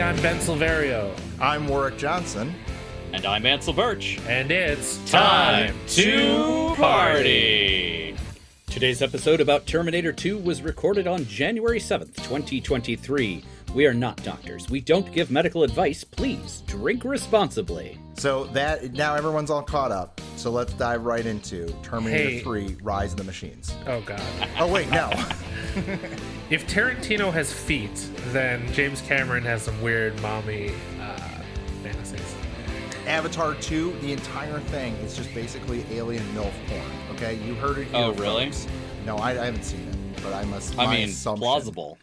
I'm Ben Silverio. I'm Warwick Johnson. And I'm Ansel Burch. And it's Time to Party! Today's episode about Terminator 2 was recorded on January 7th, 2023. We are not doctors. We don't give medical advice. Please drink responsibly. So that now everyone's all caught up. So let's dive right into Terminator 3: Rise of the Machines. Oh, God. Oh, wait, no. If Tarantino has feet, then James Cameron has some weird mommy fantasies. Avatar 2, the entire thing is just basically alien MILF porn. Okay, you heard it here. Oh, really? Folks. No, I haven't seen it, but I must. I mean, assumption. plausible.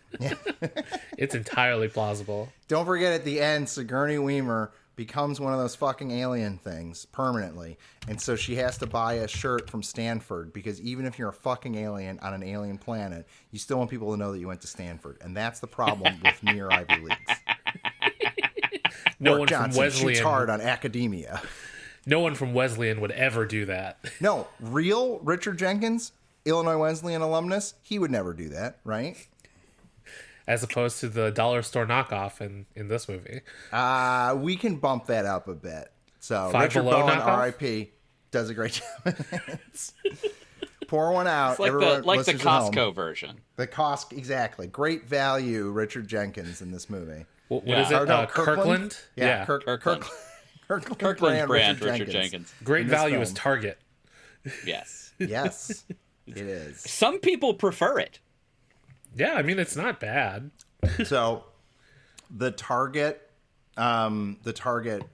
It's entirely plausible. Don't forget at the end, Sigourney Weaver becomes one of those fucking alien things permanently. And so she has to buy a shirt from Stanford because even if you're a fucking alien on an alien planet, you still want people to know that you went to Stanford. And that's the problem with near Ivy Leagues. No Warwick one from Johnson Wesleyan. shoots hard on academia. No one from Wesleyan would ever do that. No, real Richard Jenkins, Illinois Wesleyan alumnus, he would never do that, right? As opposed to the dollar store knockoff in this movie. We can bump that up a bit. So Five Richard Below Bowen, knockoff? R.I.P., does a great job. Pour one out. It's like Everyone, the listeners at home. Costco version. The Costco, exactly. Great value, Richard Jenkins in this movie. What Yeah. is it? Or no, Kirkland? Yeah, Kirkland. Kirkland brand Richard Jenkins. Great in this value film. is Target. Yes. Yes, it is. Some people prefer it. Yeah, I mean, it's not bad. So, the Target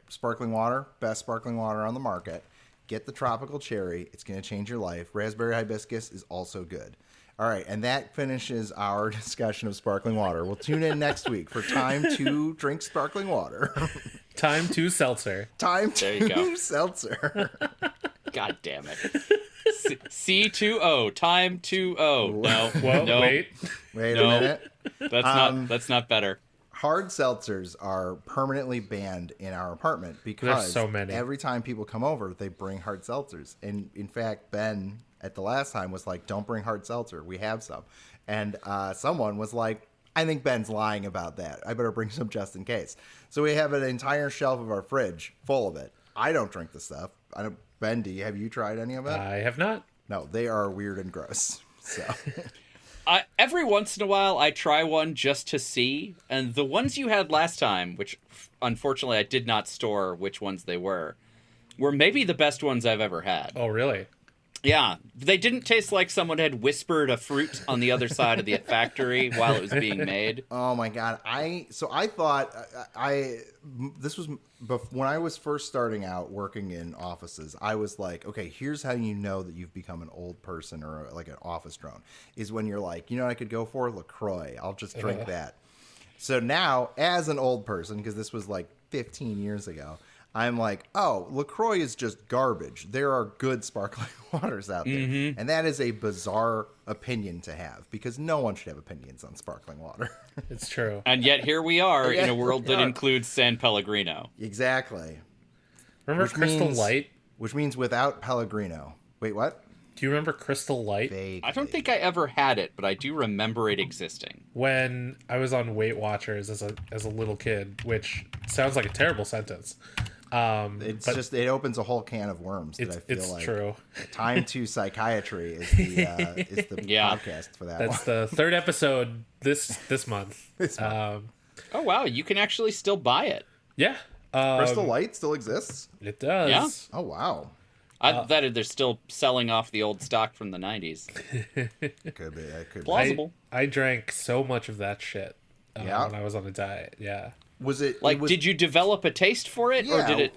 sparkling water, best sparkling water on the market. Get the tropical cherry. It's going to change your life. Raspberry hibiscus is also good. All right, and that finishes our discussion of sparkling water. We'll tune in next week for time to drink sparkling water. Time to seltzer. Time There you to go. seltzer. God damn it. C2O. Time to O. No. Well, no. Wait No. a minute. That's not better. Hard seltzers are permanently banned in our apartment because There's so many. every time people come over, they bring hard seltzers. And in fact, Ben at the last time was like, "Don't bring hard seltzer. We have some." And someone was like, "I think Ben's lying about that. I better bring some just in case." So we have an entire shelf of our fridge full of it. I don't drink the stuff. I don't. Ben, have you tried any of it? I have not. No, they are weird and gross. So. Every once in a while, I try one just to see. And the ones you had last time, which unfortunately I did not store which ones they were maybe the best ones I've ever had. Oh, really? Yeah, they didn't taste like someone had whispered a fruit on the other side of the factory while it was being made. Oh my god! I thought this was when I was first starting out working in offices. I was like, okay, here's how you know that you've become an old person or like an office drone is when you're like, you know, what I could go for LaCroix. I'll just drink that. So now, as an old person, because this was like 15 years ago. I'm like, oh, LaCroix is just garbage. There are good sparkling waters out there. Mm-hmm. And that is a bizarre opinion to have because no one should have opinions on sparkling water. It's true. And yet here we are in a world that includes San Pellegrino. Exactly. Remember Crystal Light? Which means without Pellegrino. Wait, what? Do you remember Crystal Light? Vaguely. I don't think I ever had it, but I do remember it existing. When I was on Weight Watchers as a little kid, which sounds like a terrible sentence. It opens a whole can of worms. That I feel it's like true. Time to Psychiatry is the podcast for that. That's one. the third episode this month. Oh wow, you can actually still buy it. Yeah. Crystal Light still exists. It does. Yeah. Oh wow. That they're still selling off the old stock from the 90s. Could be. That could Plausible. I drank so much of that shit when Yeah? I was on a diet. Yeah. Was it Like, it was, did you develop a taste for it, or Yeah. did it?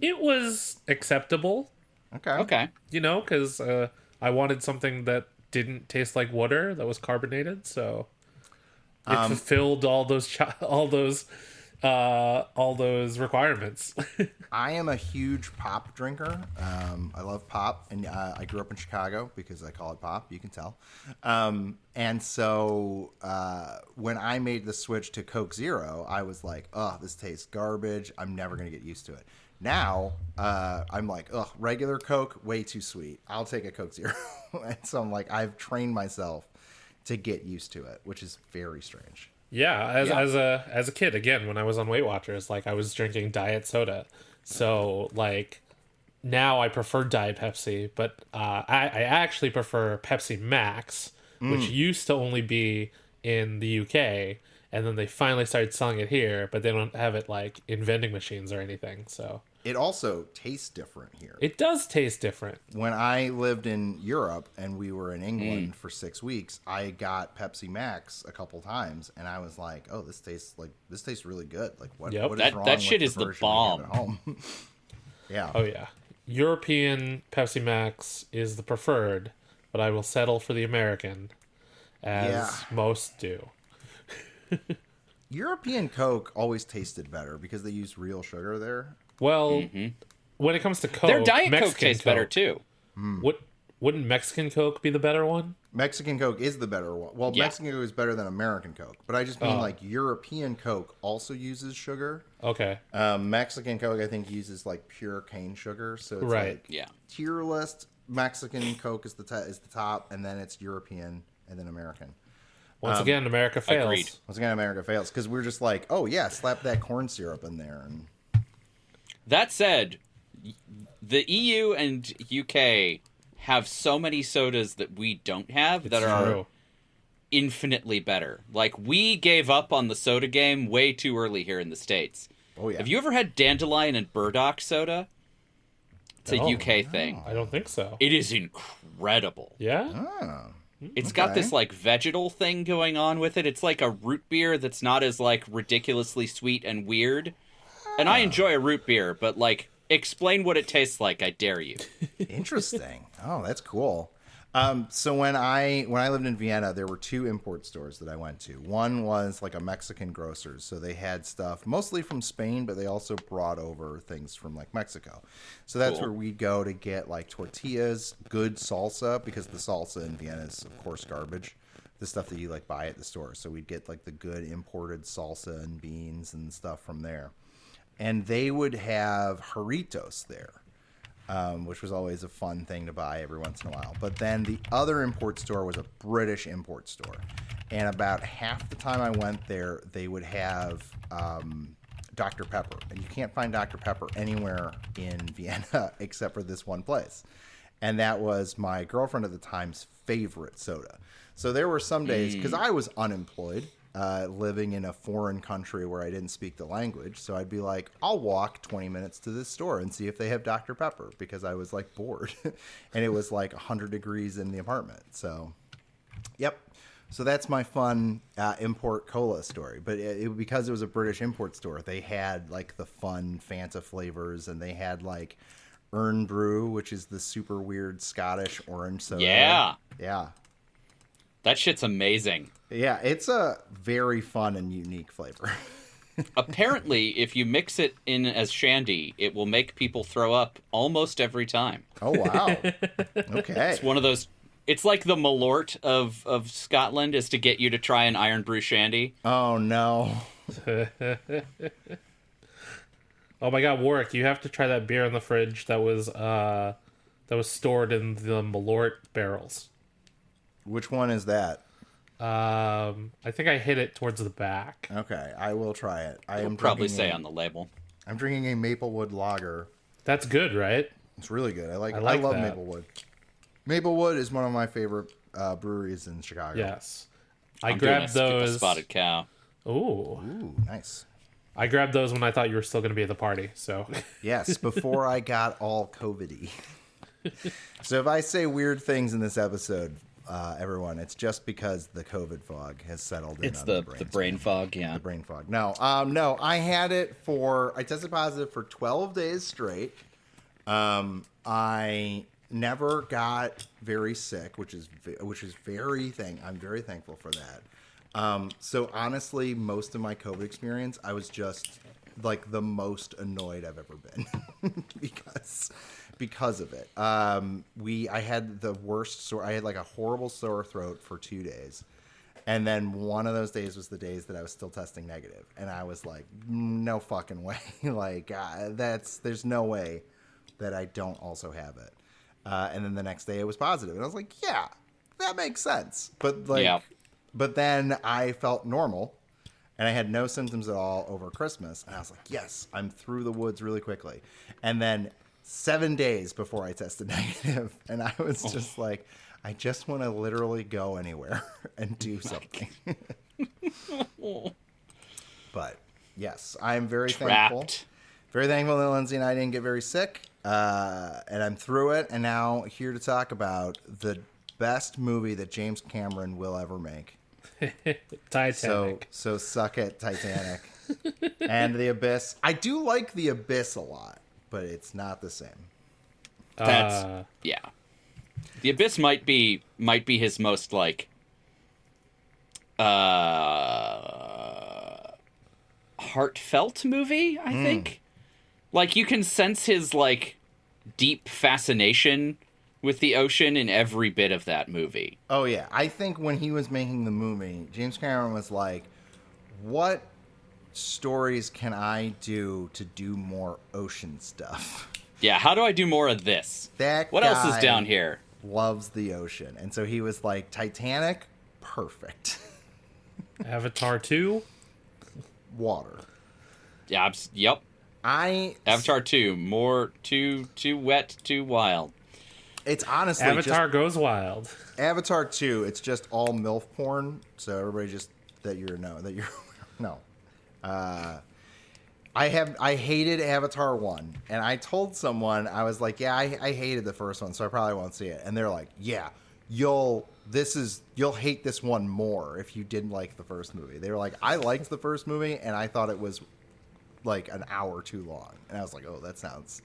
It was acceptable, Okay. you know, because I wanted something that didn't taste like water, that was carbonated, so it fulfilled all those requirements. I am a huge pop drinker. I love pop, and I grew up in Chicago because I call it pop. You can tell. And so when I made the switch to Coke Zero, I was like, "Oh, this tastes garbage. I'm never gonna get used to it." Now I'm like, "Ugh, regular Coke, way too sweet. I'll take a Coke Zero." And so I'm like, I've trained myself to get used to it, which is very strange. Yeah, as a kid, again, when I was on Weight Watchers, like I was drinking diet soda. So like now I prefer Diet Pepsi, but I actually prefer Pepsi Max, which used to only be in the UK, and then they finally started selling it here, but they don't have it like in vending machines or anything. So It also tastes different here. it does taste different. When I lived in Europe and we were in England for 6 weeks, I got Pepsi Max a couple times, and I was like, "Oh, this tastes really good." Like, what is wrong that with shit the is the version we bomb. have at home? Yeah. Oh yeah, European Pepsi Max is the preferred, but I will settle for the American, as most do. European Coke always tasted better because they use real sugar there. Well, when it comes to Coke, Their Diet Mexican Coke tastes better too. Wouldn't Mexican Coke be the better one? Mexican Coke is the better one. Well, Yeah. Mexican Coke is better than American Coke, but I just mean like European Coke also uses sugar. Okay. Mexican Coke, I think, uses like pure cane sugar, so it's Right. like Yeah. tier list. Mexican Coke is the top, and then it's European, and then American. Once again, America fails. agreed. Once again, America fails because we're just like, oh yeah, slap that corn syrup in there, and That said, the EU and UK have so many sodas that we don't have that are True. infinitely better. Like, we gave up on the soda game way too early here in the States. oh yeah. Have you ever had Dandelion and Burdock soda? It's a No. UK thing. I don't think so. It is incredible. Yeah? Oh. It's got Okay. this, like, vegetal thing going on with it. It's like a root beer that's not as, like, ridiculously sweet and weird. And I enjoy a root beer, but, like, explain what it tastes like, I dare you. Interesting. Oh, that's cool. So when I lived in Vienna, there were 2 import stores that I went to. One was like a Mexican grocer's, so they had stuff mostly from Spain, but they also brought over things from like Mexico. So that's Cool. where we'd go to get like tortillas, good salsa, because the salsa in Vienna is of course garbage. The stuff that you like buy at the store. So we'd get like the good imported salsa and beans and stuff from there. And they would have Jarritos there. Which was always a fun thing to buy every once in a while. But then the other import store was a British import store. And about half the time I went there, they would have Dr. Pepper. And you can't find Dr. Pepper anywhere in Vienna except for this one place. And that was my girlfriend at the time's favorite soda. So there were some days, because I was unemployed, living in a foreign country where I didn't speak the language. So I'd be like, I'll walk 20 minutes to this store and see if they have Dr. Pepper, because I was like bored. And it was like 100 degrees in the apartment. So, yep. So that's my fun import cola story. But because it was a British import store, they had like the fun Fanta flavors, and they had like Earn Brew, which is the super weird Scottish orange soda. Yeah. Yeah. That shit's amazing. Yeah, it's a very fun and unique flavor. Apparently, if you mix it in as shandy, it will make people throw up almost every time. Oh, wow. Okay. It's one of those... It's like the Malort of Scotland is to get you to try an Iron Brew shandy. Oh, no. Oh my god, Warwick, you have to try that beer in the fridge that was stored in the Malort barrels. Which one is that? I think I hit it towards the back. Okay, I will try it. It'll probably say on the label. I'm drinking a Maplewood lager. That's good, right? It's really good. I like love that. Maplewood. Maplewood is one of my favorite breweries in Chicago. Yes. I'm I grabbed doing a those. Spotted Cow. Ooh. Ooh, nice. I grabbed those when I thought you were still going to be at the party, so. Yes, before I got all COVID-y. So if I say weird things in this episode, everyone, it's just because the COVID fog has settled in. It's on the brains. brain fog, yeah. The brain fog. No, I had it I tested positive for 12 days straight. I never got very sick, which is I'm very thankful for that. So honestly, most of my COVID experience, I was just like the most annoyed I've ever been because of it. I had the worst I had like a horrible sore throat for 2 days. And then one of those days was the days that I was still testing negative. And I was like, no fucking way. Like, there's no way that I don't also have it. And then the next day it was positive. And I was like, yeah, that makes sense. But like, Yeah. But then I felt normal. And I had no symptoms at all over Christmas. And I was like, yes, I'm through the woods really quickly. And then 7 days before I tested negative, and I was just like, I just want to literally go anywhere and do something. But yes, I'm very thankful. Very thankful that Lindsay and I didn't get very sick. And I'm through it. And now here to talk about the best movie that James Cameron will ever make. Titanic. So suck it, Titanic. And The Abyss. I do like The Abyss a lot, but it's not the same. That's yeah. The Abyss might be his most like heartfelt movie, I think. Like you can sense his like deep fascination with the ocean in every bit of that movie. Oh yeah, I think when he was making the movie, James Cameron was like, what stories can I do to do more ocean stuff? Yeah, how do I do more of this? What else is down here? Loves the ocean. And so he was like, Titanic, perfect. Avatar 2? Water. Yeah, yep. Avatar 2, more too wet, too wild. It's honestly Avatar goes wild. Avatar 2, it's just all MILF porn. So everybody just no. I hated Avatar 1, and I told someone, I was like, yeah, I hated the first one, so I probably won't see it. And they're like, yeah, you'll hate this one more if you didn't like the first movie. They were like, I liked the first movie, and I thought it was like an hour too long. And I was like, oh, that sounds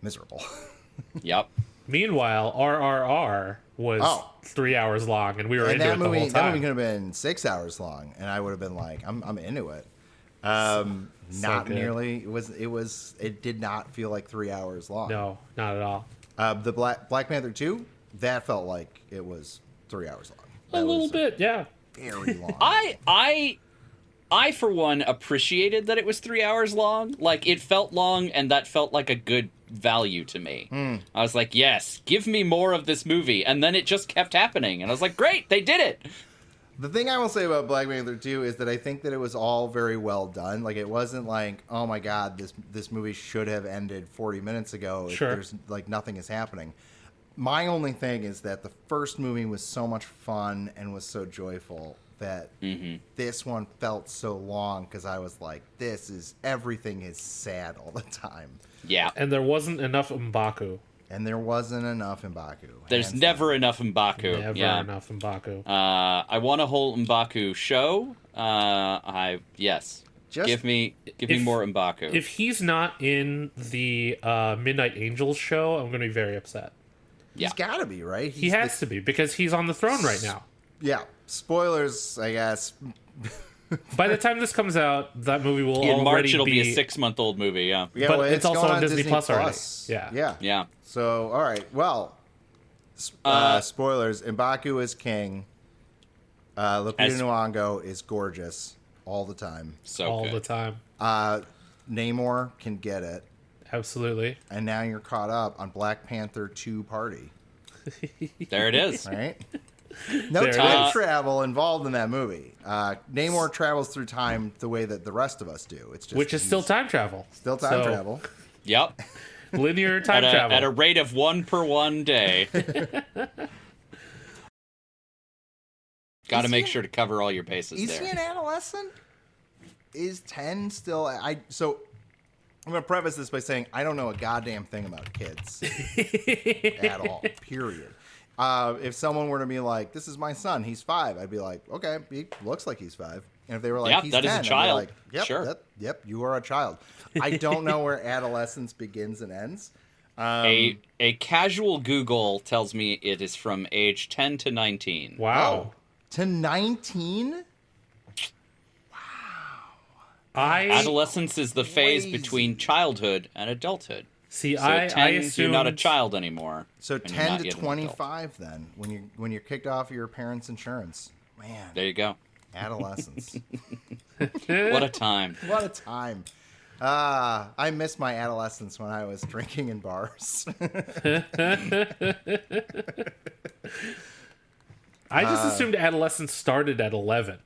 miserable. Yep. Meanwhile, RRR was 3 hours long, and we were into it the whole time. That movie could have been 6 hours long, and I would have been like, I'm into it. Not nearly. It did not feel like 3 hours long. No, not at all. The Black Panther 2, that felt like it was 3 hours long. A little bit, yeah. Very long. I for one appreciated that it was 3 hours long. Like it felt long, and that felt like a good value to me. I was like, yes, give me more of this movie. And then it just kept happening, and I was like, great, they did it. The thing I will say about Black Panther 2 is that I think that it was all very well done. Like, it wasn't like, oh my god, this movie should have ended 40 minutes ago. Sure. There's like nothing is happening. My only thing is that the first movie was so much fun and was so joyful that this one felt so long, because I was like, everything is sad all the time. Yeah. And there wasn't enough M'Baku. And there wasn't enough M'Baku. There's never enough M'Baku. Never enough M'Baku. I want a whole M'Baku show. Yes. Give me more M'Baku. If he's not in the Midnight Angels show, I'm going to be very upset. He's got to be, right? He has to be, because he's on the throne right now. Yeah. Spoilers, I guess. By the time this comes out, that movie will in already March it'll be a 6-month old movie. Yeah. But well, it's also on Disney Plus already. Yeah. So, all right. Well, spoilers. M'Baku is king. Lupita Nyong'o is gorgeous all the time. All the time. Namor can get it. Absolutely. And now you're caught up on Black Panther 2 Party. There it is. Right? No time travel involved in that movie. Namor travels through time the way that the rest of us do. It's just which is still time travel. Still time travel. Yep. Linear time travel. At a rate of 1 per 1 day. Got to make sure to cover all your bases is there. Is he an adolescent? Is 10 still... So, I'm going to preface this by saying I don't know a goddamn thing about kids. At all. Period. If someone were to be like, this is my son, he's 5, I'd be like, okay, he looks like he's 5. And if they were like, he's 10, that is a child. I'd be like, yep, sure. Yep, you are a child. I don't know where adolescence begins and ends. A casual Google tells me it is from age 10 to 19. Wow. Oh, to 19? Adolescence is the phase between childhood and adulthood. See, so I 10, assumed you're not a child anymore. So 10 to 25 then, when you're kicked off your parents' insurance. Man. There you go. Adolescence. What a time. What a time. I miss my adolescence when I was drinking in bars. I just assumed adolescence started at 11.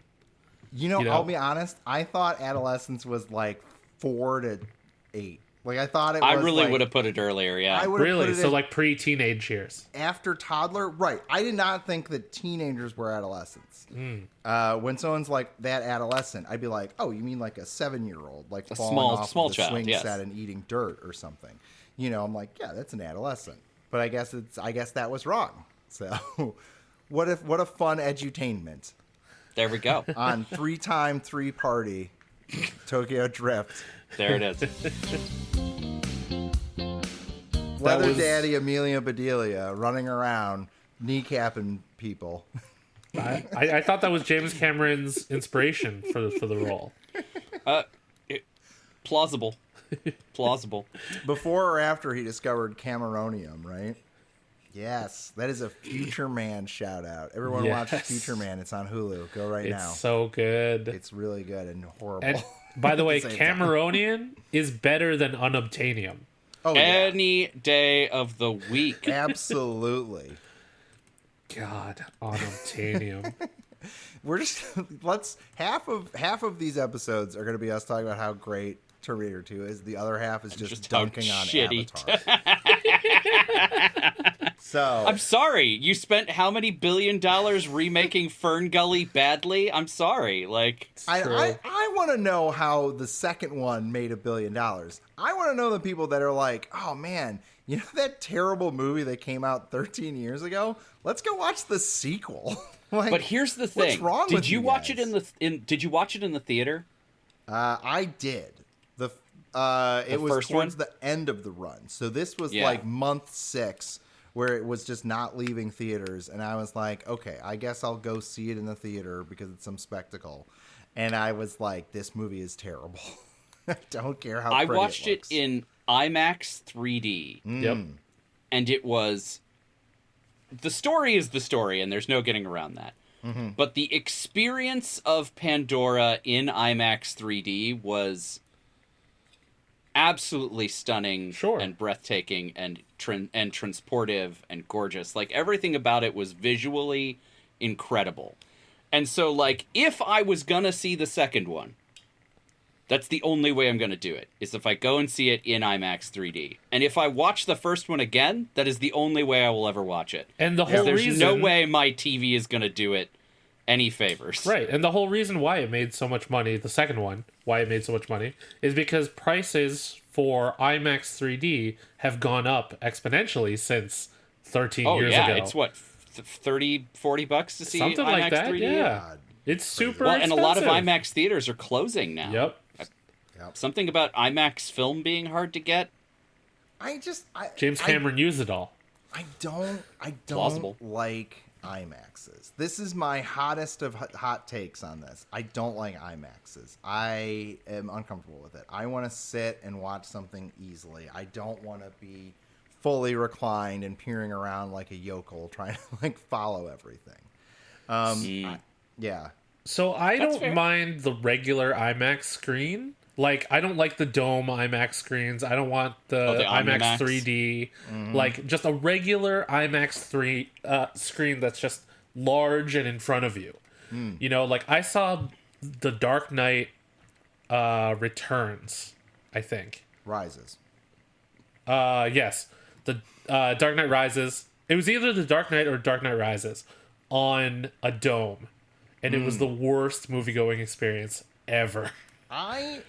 I'll be honest. I thought adolescence was like 4 to 8. Like I thought it was. I really would have put it earlier. Yeah. I would have Really? put it So like pre-teenage years. after toddler, right? I did not think that teenagers were adolescents. When someone's like that adolescent, I'd be like, "Oh, you mean like a 7-year-old, like A falling small off small of the child, swing yes. set and eating dirt or something?" I'm like, "Yeah, that's an adolescent." But I guess that was wrong. So, what a fun edutainment There we go. on 3-time 3-party Tokyo Drift. There it is. Leather was- Daddy Amelia Bedelia running around kneecapping people. I thought that was James Cameron's inspiration for the role. Plausible. Plausible. Before or after he discovered Cameronium, right? Yes, that is a Future Man shout out. Everyone watch Yes. Future Man. It's on Hulu. Go right now. It's so good. It's really good and horrible. And by the way, At the same time. Cameronian is better than unobtainium. Oh, yeah. Any day of the week. Absolutely. God, unobtainium. We're just half of these episodes are going to be us talking about how great Terminator 2 is. The other half is just how dunking on shitty. Avatar. So I'm sorry. You spent how many $1 billion remaking Fern Gully badly? I'm sorry. Like, I want to know how the second one made $1 billion. I want to know the people that are like, oh man, you know that terrible movie that came out 13 years ago? Let's go watch the sequel. Like, but here's the thing. What's wrong did with you watch guys? it Did you watch it in the theater? I did. It was first towards one? the end of the run. So this was Yeah. like month 6 where it was just not leaving theaters. And I was like, okay, I guess I'll go see it in the theater because it's some spectacle. And I was like, this movie is terrible. I don't care how I pretty watched it looks. in IMAX 3D. Yep. And it was... The story is the story, and there's no getting around that. Mm-hmm. But the experience of Pandora in IMAX 3D was absolutely stunning Sure. and breathtaking and transportive and gorgeous. Like, everything about it was visually incredible. And so, like, if I was gonna see the second one, that's the only way I'm gonna do it, is if I go and see it in IMAX 3D. And if I watch the first one again, that is the only way I will ever watch it. And the whole There's reason, no way my TV is gonna do it any favors. right? And the whole reason why it made so much money, the second one, why it made so much money, is because prices for IMAX 3D have gone up exponentially since 13 Oh years yeah, ago. it's what, $30-$40 to see Something IMAX like that. 3D? Yeah, God. it's super. Well, and a lot of expensive. IMAX theaters are closing now. Yep. Something about IMAX film being hard to get. James Cameron used it all. I don't Plausible. like IMAXs. This is my hottest of hot takes on this. I don't like IMAXs. I am uncomfortable with it. I want to sit and watch something easily. I don't want to be fully reclined and peering around like a yokel trying to like follow everything. Yeah. So I That's don't fair. mind the regular IMAX screen. Like, I don't like the dome IMAX screens. I don't want the the IMAX Omnimax? 3D. Like, just a regular IMAX 3 screen that's just large and in front of you. You know, like, I saw The Dark Knight Returns, I think. Rises. Yes. The Dark Knight Rises. It was either The Dark Knight or Dark Knight Rises on a dome. And it was the worst movie-going experience ever. I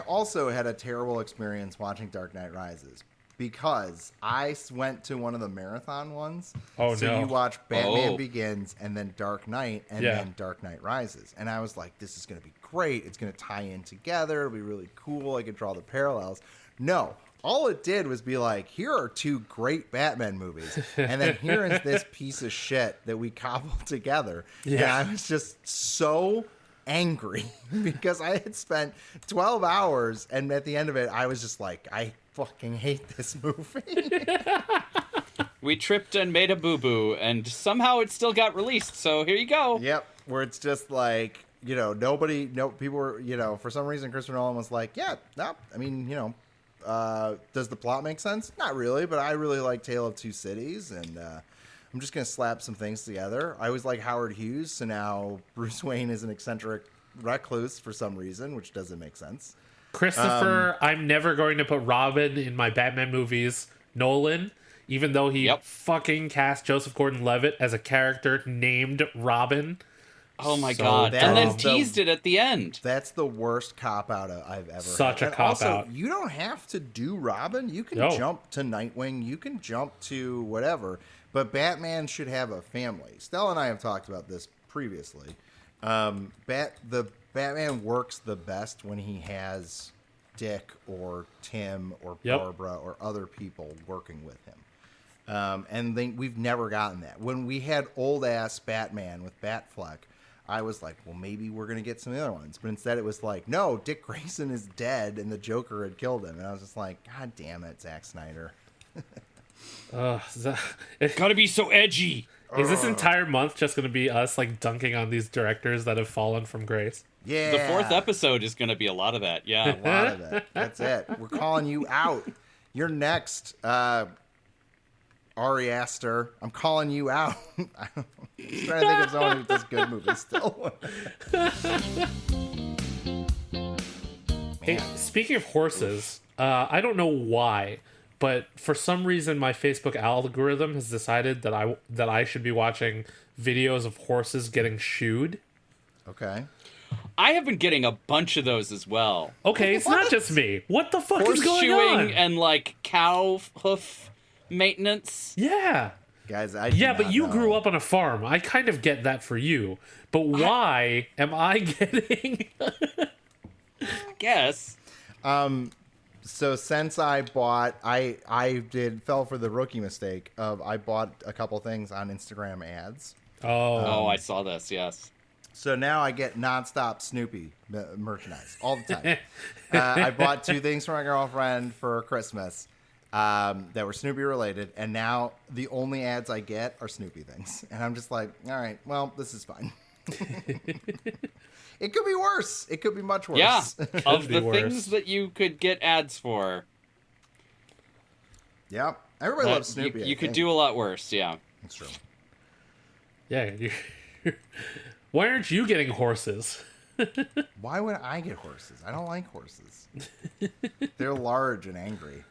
also had a terrible experience watching Dark Knight Rises because I went to one of the marathon ones. Oh, so no. you watch Batman Oh. Begins and then Dark Knight and Yeah. then Dark Knight Rises. And I was like, this is going to be great. It's going to tie in together. It'll be really cool. I could draw the parallels. No. All it did was be like, here are 2 great Batman movies. And then here is this piece of shit that we cobbled together. Yeah. And I was just so angry because I had spent 12 hours and at the end of it I was just like, I fucking hate this movie. We tripped and made a boo-boo, and somehow it still got released, so here you go. Yep, where it's just like, people were, for some reason Christopher Nolan was like, yeah, no, I mean, does the plot make sense? Not really, but I really like Tale of Two Cities, and I'm just going to slap some things together. I always like Howard Hughes, so now Bruce Wayne is an eccentric recluse for some reason, which doesn't make sense. Christopher, I'm never going to put Robin in my Batman movies. Nolan, even though he fucking cast Joseph Gordon-Levitt as a character named Robin. Oh my god! And then teased it at the end. That's the worst cop-out I've ever Such had. a cop-out. You don't have to do Robin. You can jump to Nightwing. You can jump to whatever. But Batman should have a family. Stella and I have talked about this previously. The Batman works the best when he has Dick or Tim or Barbara or other people working with him. And we've never gotten that. When we had old-ass Batman with Batfleck, I was like, well, maybe we're going to get some other ones. But instead it was like, no, Dick Grayson is dead and the Joker had killed him. And I was just like, God damn it, Zack Snyder. Gotta be so edgy. Is this entire month just going to be us like dunking on these directors that have fallen from grace? Yeah. The 4th episode is going to be a lot of that. Yeah. A lot of that. That's it. We're calling you out. You're next. Ari Aster, I'm calling you out. I'm trying to think of someone who does good movies still. Hey, speaking of horses, I don't know why, but for some reason my Facebook algorithm has decided that I should be watching videos of horses getting shoed. Okay. I have been getting a bunch of those as well. Okay, it's not just me. What the fuck is going on? Horseshoeing and like cow hoof maintenance. Yeah. Guys, but you grew up on a farm. I kind of get that for you. But why am I getting I guess. So since I bought I fell for the rookie mistake of I bought a couple things on Instagram ads. Oh, I saw this, yes. So now I get nonstop Snoopy merchandise all the time. I bought 2 things for my girlfriend for Christmas that were Snoopy related, and now the only ads I get are Snoopy things. And I'm just like, all right, well, this is fine. It could be worse. It could be much worse. Yeah, of the worse. things that you could get ads for. Yep. Everybody loves Snoopy. You could do a lot worse, yeah. That's true. yeah. Why aren't you getting horses? Why would I get horses? I don't like horses. They're large and angry.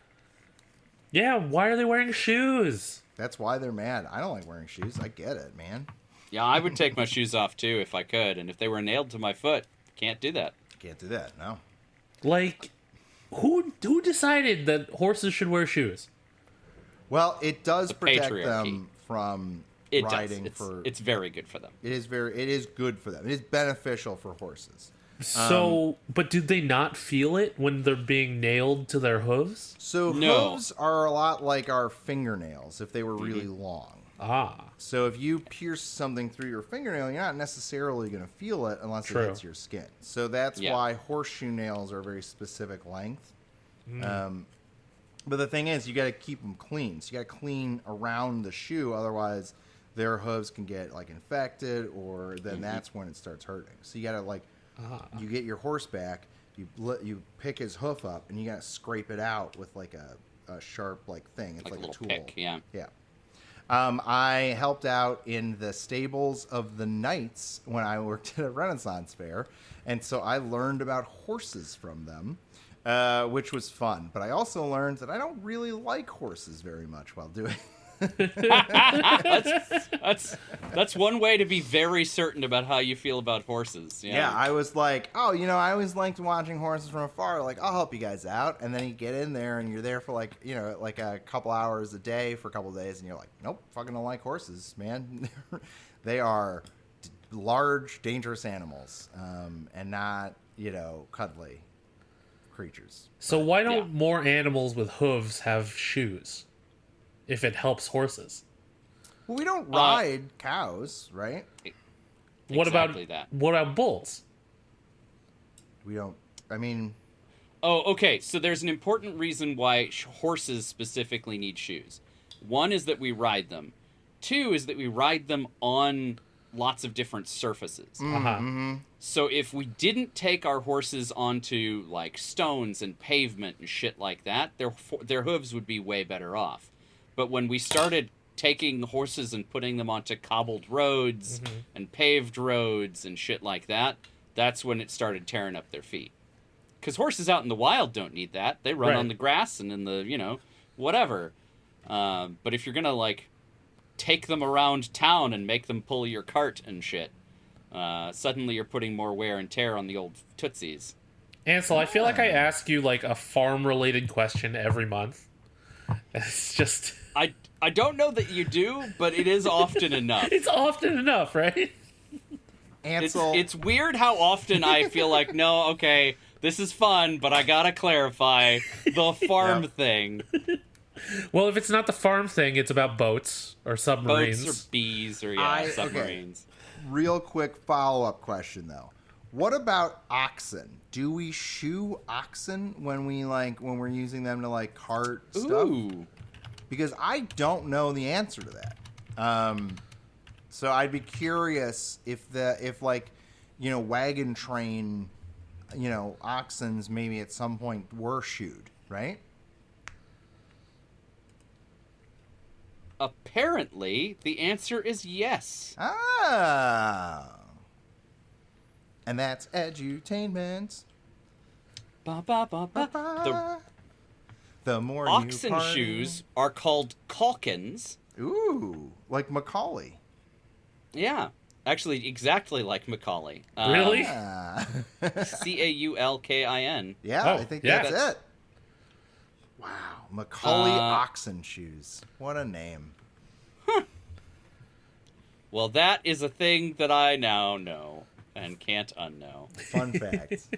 Yeah, why are they wearing shoes? That's why they're mad. I don't like wearing shoes. I get it, man. Yeah, I would take my shoes off too if I could, and if they were nailed to my foot, can't do that. Can't do that, no. Like, who decided that horses should wear shoes? Well, it does The protect patriarchy. them from It riding does. It's very good for them. It is good for them. It is beneficial for horses. So, but do they not feel it when they're being nailed to their hooves? So No. hooves are a lot like our fingernails if they were really long. Ah, So if you pierce something through your fingernail, you're not necessarily going to feel it unless True. it hits your skin. So that's Yeah. why horseshoe nails are a very specific length. But the thing is, you got to keep them clean. So you got to clean around the shoe, otherwise their hooves can get like infected, or then that's when it starts hurting. So you got to you get your horse back, you pick his hoof up, and you got to scrape it out with like a sharp like thing. It's like a little tool. pick, yeah. Yeah. I helped out in the stables of the Knights when I worked at a Renaissance fair, and so I learned about horses from them, which was fun. But I also learned that I don't really like horses very much while doing That's one way to be very certain about how you feel about horses. Yeah, I was like, I always liked watching horses from afar. Like, I'll help you guys out. And then you get in there and you're there for like a couple hours a day for a couple of days. And you're like, nope, fucking don't like horses, man. They are large, dangerous animals and not, cuddly creatures. so why don't more animals with hooves have shoes? If it helps horses. Well, we don't ride cows, right? What Exactly about that. what about bulls? We don't. I mean, Oh, okay. So there's an important reason why horses specifically need shoes. One is that we ride them. 2 is that we ride them on lots of different surfaces. So if we didn't take our horses onto like stones and pavement and shit like that, their hooves would be way better off. But when we started taking horses and putting them onto cobbled roads and paved roads and shit like that, that's when it started tearing up their feet. Because horses out in the wild don't need that. They run Right. on the grass and in the, whatever. But if you're going to, like, take them around town and make them pull your cart and shit, suddenly you're putting more wear and tear on the old tootsies. Ansel, I feel like I ask you like a farm-related question every month. It's just... I don't know that you do, but it is often enough. It's often enough, right? Ansel, It's weird how often I feel like, no, okay, this is fun, but I gotta clarify the farm thing. Well, if it's not the farm thing, it's about boats or submarines. Boats or bees or, submarines. real quick follow-up question though. What about oxen? Do we shoe oxen when we're using them to like cart stuff? Ooh. Because I don't know the answer to that. So I'd be curious if wagon train, oxens maybe at some point were shoed, right? Apparently, the answer is yes. Ah. And that's edutainment. Ba, ba, ba, ba. The more Oxen you party. shoes are called calkins. Ooh, like Macaulay. Yeah, actually, exactly like Macaulay. Really? Ah. Caulkin. Yeah, Oh, I think yeah. that's it. Wow, Macaulay oxen shoes. What a name. Well, that is a thing that I now know and can't unknow. Fun fact.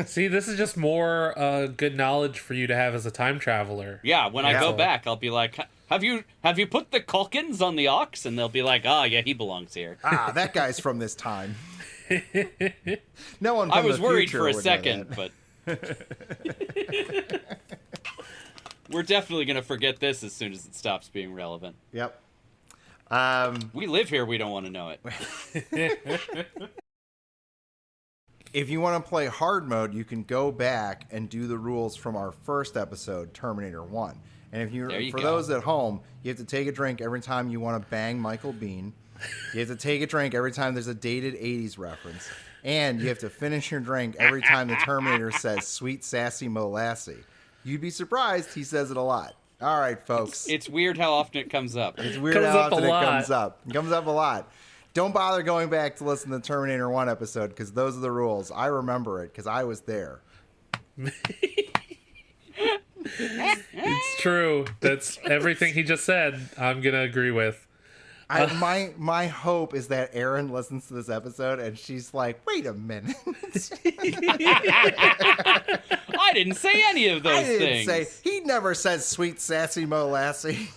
See, this is just more good knowledge for you to have as a time traveler. Yeah, when I Yeah. go back, I'll be like, have you put the calkins on the ox? And they'll be like, yeah, he belongs here. That guy's from this time. No one from I was the worried future for a would know second, that. but we're definitely going to forget this as soon as it stops being relevant. Yep. We live here, we don't want to know it. If you want to play hard mode, you can go back and do the rules from our first episode, Terminator 1. And There you for go. those at home, you have to take a drink every time you want to bang Michael Biehn. You have to take a drink every time there's a dated 80s reference. And you have to finish your drink every time the Terminator says sweet sassy molassie. You'd be surprised he says it a lot. All right, folks. It's weird how often it comes up. It's weird Comes how up a often it lot. comes up. It comes up a lot. Don't bother going back to listen to the Terminator 1 episode because those are the rules. I remember it because I was there. It's true. That's everything he just said. I'm gonna agree with. My hope is that Erin listens to this episode and she's like, wait a minute. I didn't say any of those I didn't things. say, he never says sweet sassy molassie.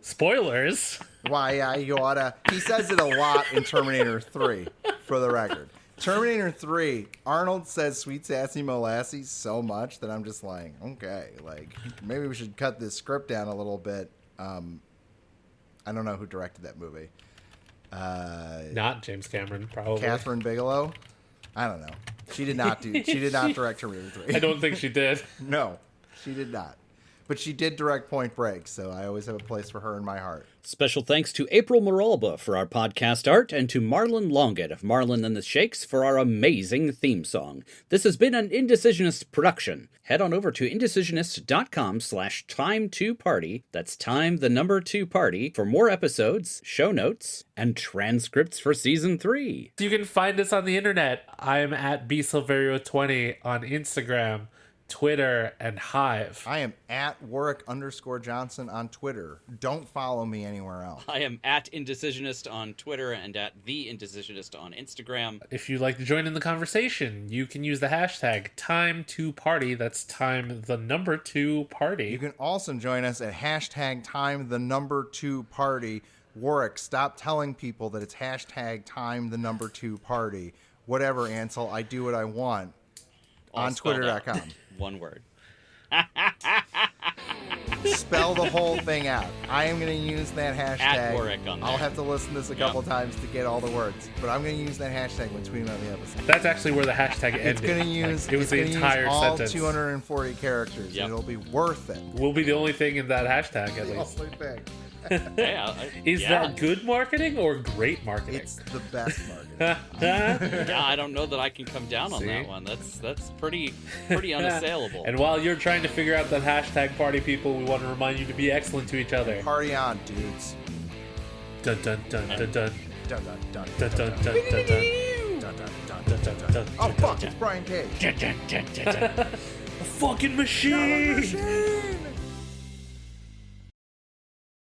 Spoilers. Why, you oughta. He says it a lot in Terminator 3, for the record. Terminator 3, Arnold says sweet sassy molassie so much that I'm just like, okay, like, maybe we should cut this script down a little bit. I don't know who directed that movie. Not James Cameron, probably. Catherine Bigelow? I don't know. She did not direct Terminator 3. I don't think she did. No, she did not. But she did direct Point Break, so I always have a place for her in my heart. Special thanks to April Maralba for our podcast art and to Marlon Longett of Marlon and the Shakes for our amazing theme song. This has been an Indecisionist production. Head on over to indecisionist.com/time2party. That's time, the number 2 party, for more episodes, show notes, and transcripts for season 3. You can find us on the internet. I'm at bsilverio20 on Instagram, Twitter, and Hive. I am at Warwick_Johnson on Twitter. Don't follow me anywhere else. I am at Indecisionist on Twitter and at The Indecisionist on Instagram. If you'd like to join in the conversation, you can use the hashtag time2party. That's time, the number 2 party. You can also join us at hashtag time the number 2 party. Warwick, stop telling people that it's hashtag time the number 2 party. Whatever, Ansel, I do what I want. All On spelled out. Twitter.com. One word. Spell the whole thing out. I am going to use that hashtag. At Warwick on there. I'll have to listen to this a couple times to get all the words, but I'm going to use that hashtag when tweeting out the episode. That's actually where the hashtag ended. It's going to use, it was the entire all sentence. 240 characters, Yep. and it'll be worth it. We'll be the only thing in that hashtag, at least. Only thing. Is that good marketing or great marketing? It's the best marketing. Yeah, I don't know that I can come down on that one. That's pretty unassailable. And while you're trying to figure out that hashtag party people, we want to remind you to be excellent to each other. Party on, dudes. Dun dun dun dun dun. Dun, dun, dun, Dun dun dun dun dun. dun, dun, dun, dun, dun. Oh fuck! It's Brian Cage. A fucking machine!